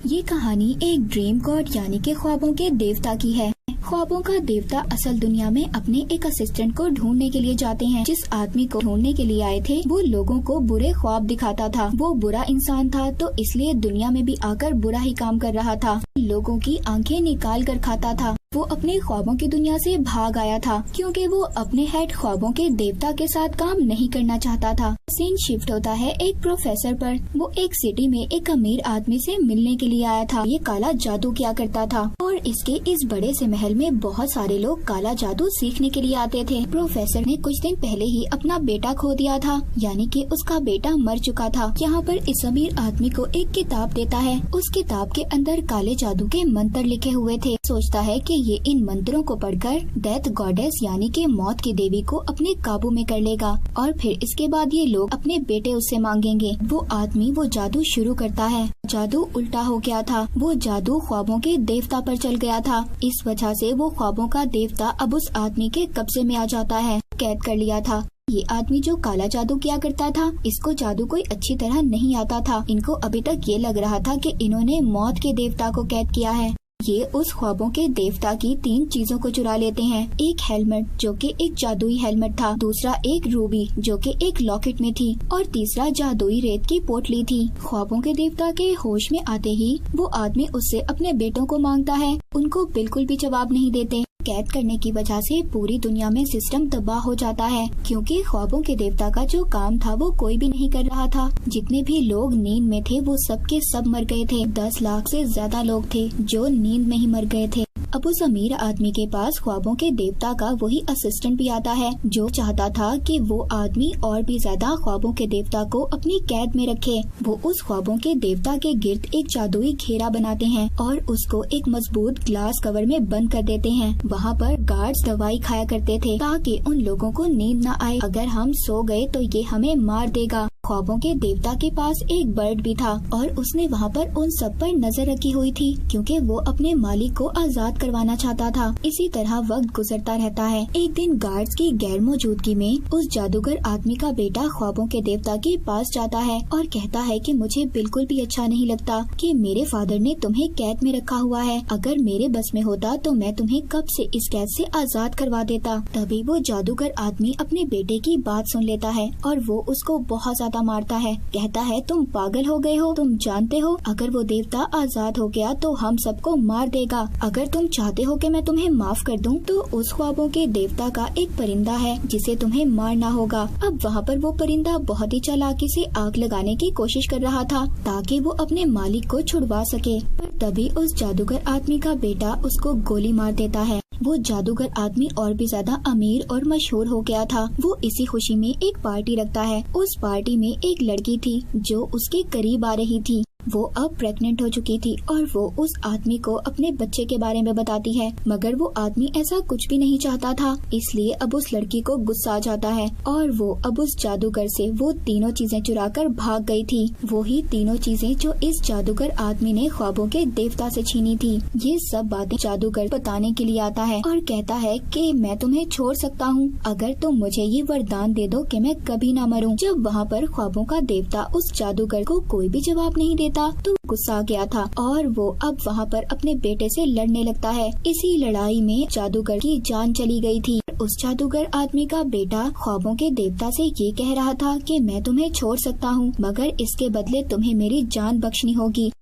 ये कहानी एक ड्रीम गॉड यानी के ख्वाबों के देवता की है। ख्वाबों का देवता असल दुनिया में अपने एक असिस्टेंट को ढूंढने के लिए जाते हैं। जिस आदमी को ढूंढने के लिए आए थे वो लोगों को बुरे ख्वाब दिखाता था। वो बुरा इंसान था तो इसलिए दुनिया में भी आकर बुरा ही काम कर रहा था। लोगों की आंखें निकाल कर खाता था। वो अपने ख्वाबों की दुनिया से भाग आया था क्योंकि वो अपने हेड ख्वाबों के देवता के साथ काम नहीं करना चाहता था। सीन शिफ्ट होता है एक प्रोफेसर पर। वो एक सिटी में एक अमीर आदमी से मिलने के लिए आया था। ये काला जादू किया करता था और इसके इस बड़े से महल में बहुत सारे लोग काला जादू सीखने के लिए आते थे। प्रोफेसर ने कुछ दिन पहले ही अपना बेटा खो दिया था, यानी कि उसका बेटा मर चुका था। यहाँ पर इस अमीर आदमी को एक किताब देता है। उस किताब के अंदर काले जादू के मंत्र लिखे हुए थे। सोचता है कि ये इन मंत्रों को पढ़कर डेथ गॉडेस यानी कि मौत की देवी को अपने काबू में कर लेगा और फिर इसके बाद ये लोग अपने बेटे उससे मांगेंगे। वो आदमी वो जादू शुरू करता है। जादू उल्टा हो गया था। वो जादू ख्वाबों के देवता पर चल गया था। इस वजह से वो ख्वाबों का देवता अब उस आदमी के कब्जे में आ जाता है। कैद कर लिया था। ये आदमी जो काला जादू किया करता था, इसको जादू कोई अच्छी तरह नहीं आता था। इनको अभी तक ये लग रहा था कि इन्होंने मौत के देवता को कैद किया है। ये उस ख्वाबों के देवता की 3 चीजों को चुरा लेते हैं। एक हेलमेट जो कि एक जादुई हेलमेट था, दूसरा एक रूबी जो कि एक लॉकेट में थी और तीसरा जादुई रेत की पोटली थी। ख्वाबों के देवता के होश में आते ही वो आदमी उससे अपने बेटों को मांगता है। उनको बिल्कुल भी जवाब नहीं देते। कैद करने की वजह से पूरी दुनिया में सिस्टम तबाह हो जाता है क्योंकि ख्वाबों के देवता का जो काम था वो कोई भी नहीं कर रहा था। जितने भी लोग नींद में थे वो सब के सब मर गए थे। 10 लाख से ज्यादा लोग थे जो नींद में ही मर गए थे। अब उस अमीर आदमी के पास ख्वाबों के देवता का वही असिस्टेंट भी आता है जो चाहता था कि वो आदमी और भी ज्यादा ख्वाबों के देवता को अपनी कैद में रखे। वो उस ख्वाबों के देवता के गिर्द एक जादुई घेरा बनाते हैं और उसको एक मजबूत ग्लास कवर में बंद कर देते हैं। वहाँ पर गार्ड्स दवाई खाया करते थे ताकि उन लोगों को नींद न आए। अगर हम सो गए तो ये हमें मार देगा। ख्वाबों के देवता के पास एक बर्ड भी था और उसने वहाँ पर उन सब पर नजर रखी हुई थी क्योंकि वो अपने मालिक को आजाद करवाना चाहता था। इसी तरह वक्त गुजरता रहता है। एक दिन गार्ड्स की गैर मौजूदगी में उस जादूगर आदमी का बेटा ख्वाबों के देवता के पास जाता है और कहता है कि मुझे बिल्कुल भी अच्छा नहीं लगता कि मेरे फादर ने तुम्हें कैद में रखा हुआ है। अगर मेरे बस में होता तो मैं तुम्हें कब से इस कैद से आजाद करवा देता। तभी वो जादूगर आदमी अपने बेटे की बात सुन लेता है और वो उसको बहुत ज्यादा मारता है। कहता है तुम पागल हो गए हो। तुम जानते हो अगर वो देवता आजाद हो गया तो हम सबको मार देगा। अगर तुम चाहते हो कि मैं तुम्हें माफ कर दूं तो उस ख्वाबों के देवता का एक परिंदा है जिसे तुम्हें मारना होगा। अब वहाँ पर वो परिंदा बहुत ही चालाकी से आग लगाने की कोशिश कर रहा था ताकि वो अपने मालिक को छुड़वा सके, पर तभी उस जादूगर आदमी का बेटा उसको गोली मार देता है। वो जादूगर आदमी और भी ज्यादा अमीर और मशहूर हो गया था। वो इसी खुशी में एक पार्टी रखता है। उस पार्टी में एक लड़की थी जो उसके करीब आ रही थी। वो अब प्रेग्नेंट हो चुकी थी और वो उस आदमी को अपने बच्चे के बारे में बताती है, मगर वो आदमी ऐसा कुछ भी नहीं चाहता था। इसलिए अब उस लड़की को गुस्सा आ जाता है और वो अब उस जादूगर से वो तीनों चीजें चुराकर भाग गई थी। वो ही तीनों चीजें जो इस जादूगर आदमी ने ख्वाबों के देवता से छीनी थी। ये सब बातें जादूगर बताने के लिए आता है और कहता है कि मैं तुम्हें छोड़ सकता हूँ अगर तुम मुझे ये वरदान दे दो कि मैं कभी ना मरूं। जब वहाँ पर ख्वाबों का देवता उस जादूगर को कोई भी जवाब नहीं देता तो गुस्सा आ गया था और वो अब वहाँ पर अपने बेटे से लड़ने लगता है। इसी लड़ाई में जादूगर की जान चली गई थी। उस जादूगर आदमी का बेटा ख्वाबों के देवता से ये कह रहा था कि मैं तुम्हें छोड़ सकता हूँ मगर इसके बदले तुम्हें मेरी जान बख्शनी होगी।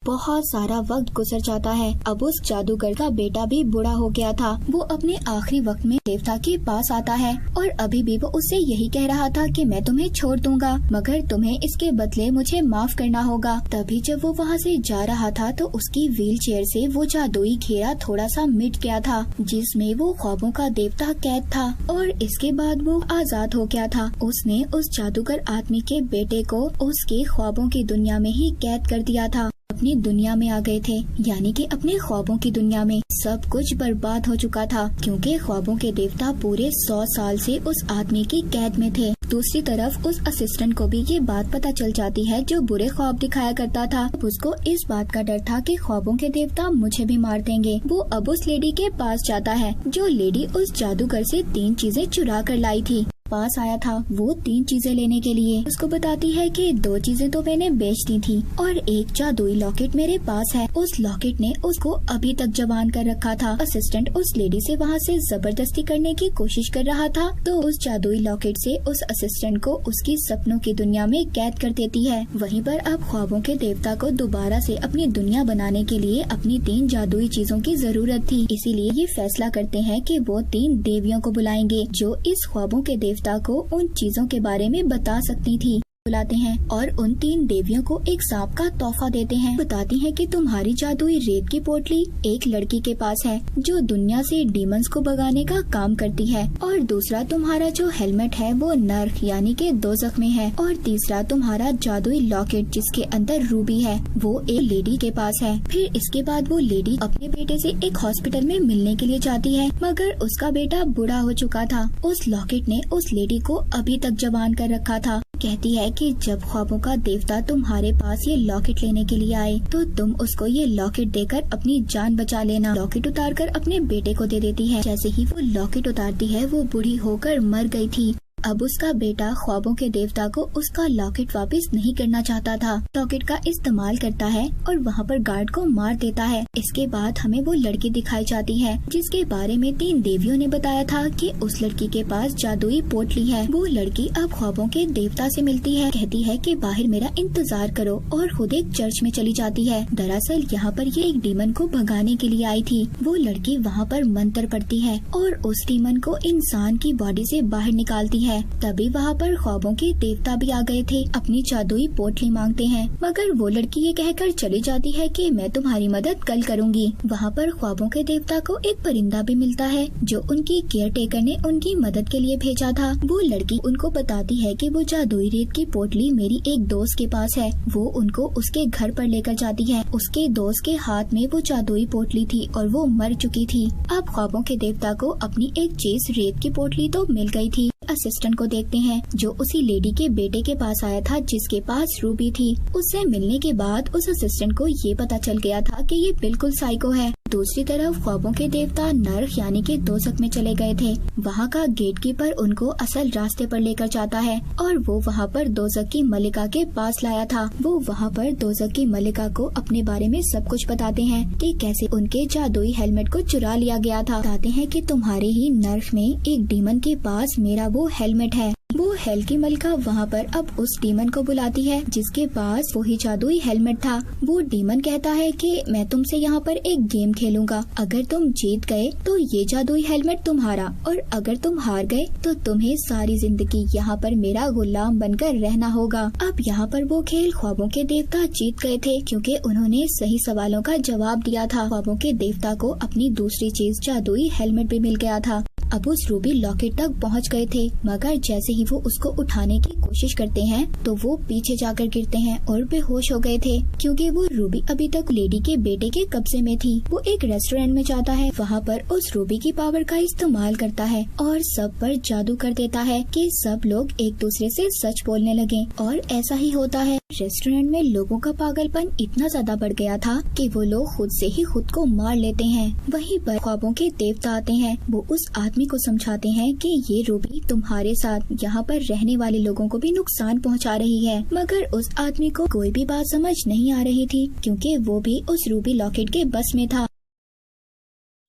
बहुत सारा वक्त गुजर जाता है। अब उस जादूगर का बेटा भी बूढ़ा हो गया था। वो अपने आखिरी वक्त में देवता के पास आता है और अभी भी वो उससे यही कह रहा था कि मैं तुम्हें छोड़ दूंगा मगर तुम्हें इसके बदले मुझे माफ करना होगा। तभी जब वो वहाँ से जा रहा था तो उसकी व्हील चेयर से वो जादुई घेरा थोड़ा सा मिट गया था जिसमें वो ख्वाबों का देवता कैद था और इसके बाद वो आजाद हो गया था। उसने उस जादूगर आदमी के बेटे को उसके ख्वाबों की दुनिया में ही कैद कर दिया था। अपनी दुनिया में आ गए थे, यानी कि अपने ख्वाबों की दुनिया में सब कुछ बर्बाद हो चुका था क्योंकि ख्वाबों के देवता पूरे 100 साल से उस आदमी की कैद में थे। दूसरी तरफ उस असिस्टेंट को भी ये बात पता चल जाती है जो बुरे ख्वाब दिखाया करता था। उसको इस बात का डर था कि ख्वाबों के देवता मुझे भी मार देंगे। वो अब उस लेडी के पास जाता है जो लेडी उस जादूगर से 3 चीजें चुरा कर लाई थी। पास आया था वो 3 चीजें लेने के लिए। उसको बताती है कि 2 चीजें तो मैंने बेच दी थी और एक जादुई लॉकेट मेरे पास है। उस लॉकेट ने उसको अभी तक जवान कर रखा था। असिस्टेंट उस लेडी से वहाँ से जबरदस्ती करने की कोशिश कर रहा था तो उस जादुई लॉकेट से उस असिस्टेंट को उसकी सपनों की दुनिया में कैद कर देती है। वहीं पर अब ख्वाबों के देवता को दोबारा से अपनी दुनिया बनाने के लिए अपनी 3 जादुई चीजों की जरूरत थी। इसीलिए ये फैसला करते हैं कि वो 3 देवियों को बुलाएंगे जो इस ख्वाबों के देवता को उन चीजों के बारे में बता सकती थी। बुलाते हैं और उन 3 देवियों को एक सांप का तोहफा देते हैं। बताती हैं कि तुम्हारी जादुई रेत की पोटली एक लड़की के पास है जो दुनिया से डीमंस को भगाने का काम करती है, और दूसरा तुम्हारा जो हेलमेट है वो नर्क यानी के दोज़ख में है, और तीसरा तुम्हारा जादुई लॉकेट जिसके अंदर रूबी है वो एक लेडी के पास है। फिर इसके बाद वो लेडी अपने बेटे से एक हॉस्पिटल में मिलने के लिए जाती है, मगर उसका बेटा बूढ़ा हो चुका था। उस लॉकेट ने उस लेडी को अभी तक जवान कर रखा था। कहती है कि जब ख्वाबों का देवता तुम्हारे पास ये लॉकेट लेने के लिए आए तो तुम उसको ये लॉकेट देकर अपनी जान बचा लेना। लॉकेट उतारकर अपने बेटे को दे देती है। जैसे ही वो लॉकेट उतारती है वो बूढ़ी होकर मर गई थी। अब उसका बेटा ख्वाबों के देवता को उसका लॉकेट वापस नहीं करना चाहता था। लॉकेट का इस्तेमाल करता है और वहाँ पर गार्ड को मार देता है। इसके बाद हमें वो लड़की दिखाई जाती है जिसके बारे में 3 देवियों ने बताया था कि उस लड़की के पास जादुई पोटली है। वो लड़की अब ख्वाबों के देवता से मिलती है। कहती है कि बाहर मेरा इंतजार करो और खुद एक चर्च में चली जाती है। दरअसल यहाँ पर ये एक डीमन को भगाने के लिए आई थी। वो लड़की वहाँ पर मंत्र पढ़ती है और उस डीमन को इंसान की बॉडी से बाहर निकालती है। तभी वहाँ पर ख्वाबों के देवता भी आ गए थे। अपनी जादुई पोटली मांगते हैं, मगर वो लड़की ये कहकर चली जाती है कि मैं तुम्हारी मदद कल करूँगी। वहाँ पर ख्वाबों के देवता को एक परिंदा भी मिलता है जो उनकी केयर टेकर ने उनकी मदद के लिए भेजा था। वो लड़की उनको बताती है कि वो जादुई रेत की पोटली मेरी एक दोस्त के पास है। वो उनको उसके घर पर लेकर जाती है। उसके दोस्त के हाथ में वो जादुई पोटली थी और वो मर चुकी थी। अब ख्वाबों के देवता को अपनी एक चीज रेत की पोटली तो मिल गई थी। असिस्टेंट को देखते हैं जो उसी लेडी के बेटे के पास आया था जिसके पास रूबी थी। उससे मिलने के बाद उस असिस्टेंट को ये पता चल गया था कि ये बिल्कुल साइको है। दूसरी तरफ ख्वाबों के देवता नर्क यानी के दोज़ख में चले गए थे। वहाँ का गेट कीपर उनको असल रास्ते पर लेकर जाता है और वो वहाँ पर दोज़ख की मलिका के पास लाया था। वो वहाँ पर दोज़ख की मलिका को अपने बारे में सब कुछ बताते हैं कि कैसे उनके जादुई हेलमेट को चुरा लिया गया था। बताते हैं कि तुम्हारे ही नर्क में एक डीमन के पास मेरा वो हेलमेट है। वो हेल की मलिका वहाँ पर अब उस डीमन को बुलाती है जिसके पास वही जादुई हेलमेट था। वो डीमन कहता है कि मैं तुमसे यहाँ पर एक गेम खेलूंगा। अगर तुम जीत गए तो ये जादुई हेलमेट तुम्हारा, और अगर तुम हार गए तो तुम्हें सारी जिंदगी यहाँ पर मेरा गुलाम बनकर रहना होगा। अब यहाँ पर वो खेल ख्वाबों के देवता जीत गए थे क्योंकि उन्होंने सही सवालों का जवाब दिया था। ख्वाबों के देवता को अपनी दूसरी चीज जादुई हेलमेट भी मिल गया था। अब उस रूबी लॉकेट तक पहुंच गए थे, मगर जैसे ही वो उसको उठाने की कोशिश करते हैं तो वो पीछे जाकर गिरते हैं और बेहोश हो गए थे क्योंकि वो रूबी अभी तक लेडी के बेटे के कब्जे में थी। वो एक रेस्टोरेंट में जाता है, वहाँ पर उस रूबी की पावर का इस्तेमाल करता है और सब पर जादू कर देता है कि सब लोग एक दूसरे से सच बोलने लगे, और ऐसा ही होता है। रेस्टोरेंट में लोगों का पागलपन इतना ज्यादा बढ़ गया था कि वो लोग खुद से ही खुद को मार लेते हैं। वहीं पर ख्वाबों के देवता आते हैं। वो उस आदमी को समझाते हैं कि ये रूबी तुम्हारे साथ यहाँ पर रहने वाले लोगों को भी नुकसान पहुँचा रही है, मगर उस आदमी को कोई भी बात समझ नहीं आ रही थी क्योंकि वो भी उस रूबी लॉकेट के बस में था।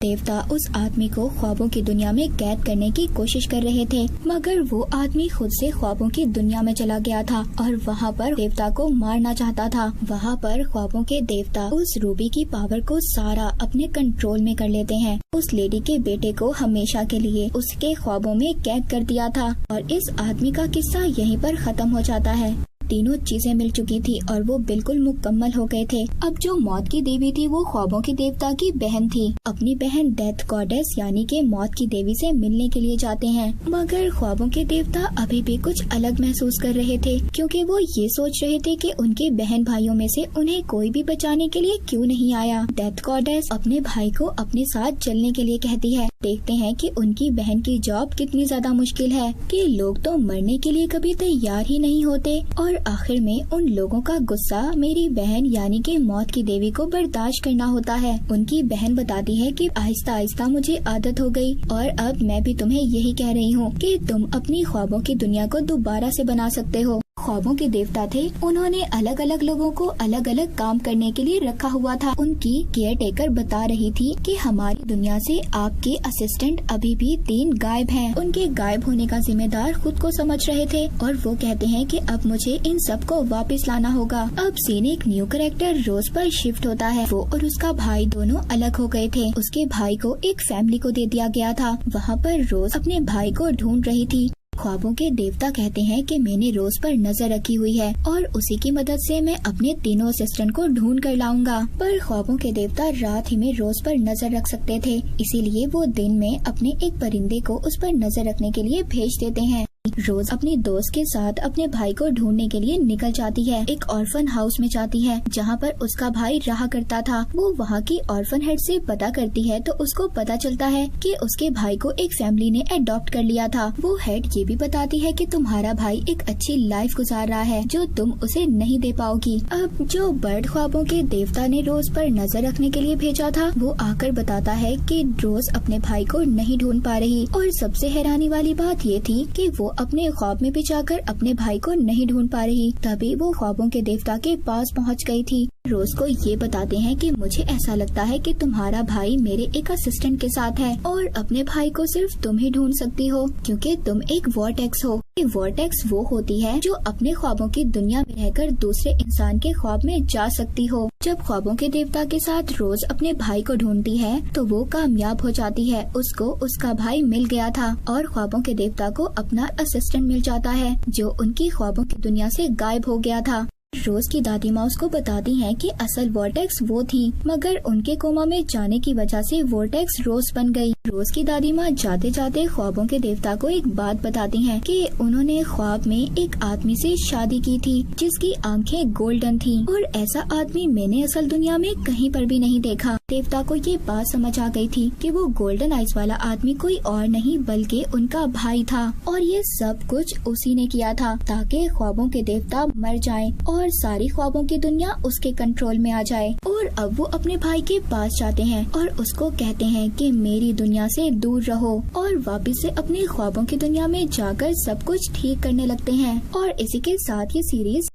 देवता उस आदमी को ख्वाबों की दुनिया में कैद करने की कोशिश कर रहे थे, मगर वो आदमी खुद से ख्वाबों की दुनिया में चला गया था और वहाँ पर देवता को मारना चाहता था। वहाँ पर ख्वाबों के देवता उस रूबी की पावर को सारा अपने कंट्रोल में कर लेते हैं। उस लेडी के बेटे को हमेशा के लिए उसके ख्वाबों में कैद कर दिया था और इस आदमी का किस्सा यहीं पर खत्म हो जाता है। तीनों चीजें मिल चुकी थी और वो बिल्कुल मुकम्मल हो गए थे। अब जो मौत की देवी थी वो ख्वाबों की देवता की बहन थी। अपनी बहन डेथ गॉडेस यानी के मौत की देवी से मिलने के लिए जाते हैं, मगर ख्वाबों के देवता अभी भी कुछ अलग महसूस कर रहे थे क्योंकि वो ये सोच रहे थे कि उनके बहन भाइयों में से उन्हें कोई भी बचाने के लिए क्यों नहीं आया। डेथ गॉडेस अपने भाई को अपने साथ चलने के लिए कहती है। देखते हैं कि उनकी बहन की जॉब कितनी ज्यादा मुश्किल है कि लोग तो मरने के लिए कभी तैयार ही नहीं होते और आखिर में उन लोगों का गुस्सा मेरी बहन यानी कि मौत की देवी को बर्दाश्त करना होता है। उनकी बहन बताती है कि आहिस्ता आहिस्ता मुझे आदत हो गई और अब मैं भी तुम्हें यही कह रही हूँ कि तुम अपनी ख्वाबों की दुनिया को दोबारा से बना सकते हो। ख्वाबों के देवता थे, उन्होंने अलग अलग लोगों को अलग अलग काम करने के लिए रखा हुआ था। उनकी केयर टेकर बता रही थी कि हमारी दुनिया से आपके असिस्टेंट अभी भी 3 गायब हैं। उनके गायब होने का जिम्मेदार खुद को समझ रहे थे और वो कहते हैं कि अब मुझे इन सब को वापस लाना होगा। अब सीन एक न्यू कैरेक्टर रोज पर शिफ्ट होता है। वो और उसका भाई दोनों अलग हो गए थे। उसके भाई को एक फैमिली को दे दिया गया था। वहाँ पर रोज अपने भाई को ढूंढ रही थी। ख्वाबों के देवता कहते हैं कि मैंने रोज पर नजर रखी हुई है और उसी की मदद से मैं अपने तीनों असिस्टेंट को ढूंढ कर लाऊंगा। पर ख्वाबों के देवता रात ही में रोज पर नजर रख सकते थे, इसीलिए वो दिन में अपने एक परिंदे को उस पर नजर रखने के लिए भेज देते हैं। रोज अपने दोस्त के साथ अपने भाई को ढूंढने के लिए निकल जाती है। एक ऑर्फन हाउस में जाती है जहाँ पर उसका भाई रहा करता था। वो वहाँ की ऑर्फन हेड से पता करती है तो उसको पता चलता है कि उसके भाई को एक फैमिली ने अडॉप्ट कर लिया था। वो हेड ये भी बताती है कि तुम्हारा भाई एक अच्छी लाइफ गुजार रहा है जो तुम उसे नहीं दे पाओगी। अब जो बर्ड ख्वाबों के देवता ने रोज पर नजर रखने के लिए भेजा था, वो आकर बताता है कि रोज अपने भाई को नहीं ढूंढ पा रही और सबसे हैरानी वाली बात ये थी कि वो अपने ख्वाब में भी जाकर अपने भाई को नहीं ढूंढ पा रही। तभी वो ख्वाबों के देवता के पास पहुंच गई थी। रोज को ये बताते हैं कि मुझे ऐसा लगता है कि तुम्हारा भाई मेरे एक असिस्टेंट के साथ है और अपने भाई को सिर्फ तुम ही ढूंढ सकती हो क्योंकि तुम एक वॉर्टेक्स हो। वॉर्टेक्स वो होती है जो अपने ख्वाबों की दुनिया में रहकर दूसरे इंसान के ख्वाब में जा सकती हो। जब ख्वाबों के देवता के साथ रोज अपने भाई को ढूंढती है तो वो कामयाब हो जाती है। उसको उसका भाई मिल गया था और ख्वाबों के देवता को अपना असिस्टेंट मिल जाता है जो उनकी ख्वाबों की दुनिया से गायब हो गया था। रोज की दादी माँ उसको बताती हैं कि असल वॉर्टेक्स वो थी, मगर उनके कोमा में जाने की वजह से वॉर्टेक्स रोज बन गई। रोज की दादी माँ जाते जाते ख्वाबों के देवता को एक बात बताती हैं कि उन्होंने ख्वाब में एक आदमी से शादी की थी जिसकी आंखें गोल्डन थी और ऐसा आदमी मैंने असल दुनिया में कहीं पर भी नहीं देखा। देवता को ये बात समझ आ गई थी कि वो गोल्डन आइज वाला आदमी कोई और नहीं बल्कि उनका भाई था और ये सब कुछ उसी ने किया था ताकि ख्वाबों के देवता मर जाएं और सारी ख्वाबों की दुनिया उसके कंट्रोल में आ जाए। और अब वो अपने भाई के पास जाते हैं और उसको कहते हैं कि मेरी दुनिया से दूर रहो और वापस से अपने ख्वाबों की दुनिया में जाकर सब कुछ ठीक करने लगते हैं। और इसी के साथ ये सीरीज